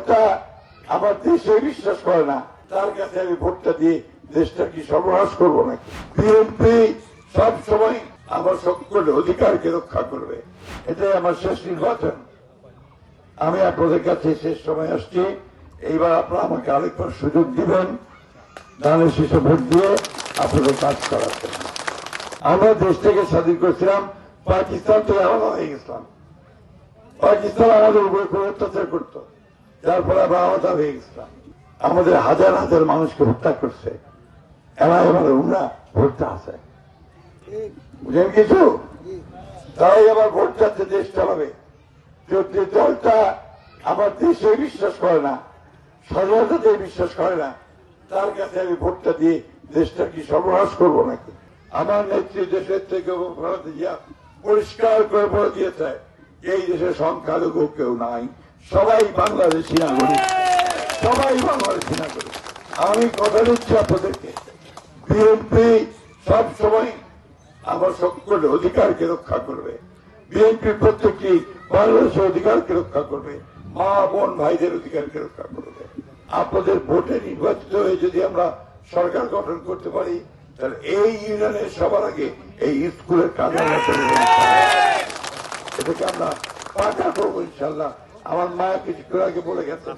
দলটা আমার দেশে বিশ্বাস করে না, তার কাছে আমি ভোটটা দিয়ে দেশটা কি সর্বনাশ করবো নাকি? বিএনপি সব সময় আমার সকলের অধিকারকে রক্ষা করবে, এটাই আমার শেষ নির্বাচন। আমি আপনাদের কাছে শেষ সময় আসছি, এইবার আপনারা আমাকে আরেকবার সুযোগ দিবেন, ধানের শীষে ভোট দিয়ে আপনাদের কাজ করাচ্ছেন। আমরা দেশ থেকে স্বাধীন করেছিলাম, পাকিস্তান থেকে আলাদা হয়ে গেছিলাম। পাকিস্তান আমাদের উপরে খুব অত্যাচার করতো, যার ফলে আমরা আলাদা হয়ে গেছিলাম। আমাদের হাজার হাজার মানুষকে হত্যা করছে, এবার উমরা ভোটটা আছে, বুঝেন কিছু? তাই আবার ভোট চাচ্ছে দেশ চালাবে। যদি দলটা আমার দেশে বিশ্বাস করে না, স্বাধীনতাতে বিশ্বাস করে না, তার কাছে আমি ভোটটা দিয়ে দেশটা কি সর্বনাশ করবো নাকি? আমার নেত্রী দেশের থেকে পরিষ্কার করে বলে দিয়েছে, এই দেশে সংখ্যালঘু কেউ নাই, সবাই বাংলাদেশি নাগরিক, সবাই বাংলাদেশি নাগরিক। আমি কথা দিচ্ছি আপনাদেরকে, বিএনপি সব সময় আমার সকলের অধিকারকে রক্ষা করবে। বিএনপি প্রত্যেকটি বাংলাদেশের অধিকারকে রক্ষা করবে, মা বোন ভাইদের অধিকারকে রক্ষা করবে। আপনাদের ভোটে নির্বাচিত হয়ে যদি আমরা সরকার গঠন করতে পারি, তাহলে এই ইউনিয়নের সবার আগে এই স্কুলের কাজ আমরা করে এটাকে আমরা পাকা করবো ইনশাল্লাহ। আমার মা কিছুক্ষণ আগে বলে গেছেন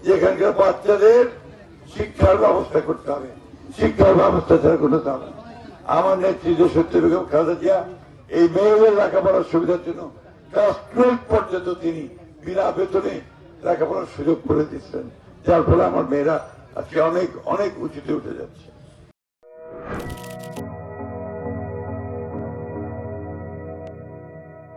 যে এখানকার বাচ্চাদের শিক্ষার ব্যবস্থা করতে হবে, শিক্ষার ব্যবস্থা ছাড়া কোনো দাম। আমার নেত্রী সত্যি বেগম খালেদা জিয়া এই মেয়েদের লেখাপড়ার সুবিধার জন্য ক্লাস 12 পর্যন্ত তিনি বিনা বেতনে লেখাপড়ার সুযোগ করে দিচ্ছেন, যার ফলে আমার মেয়েরা আজকে অনেক অনেক উঁচুতে উঠে যাচ্ছে।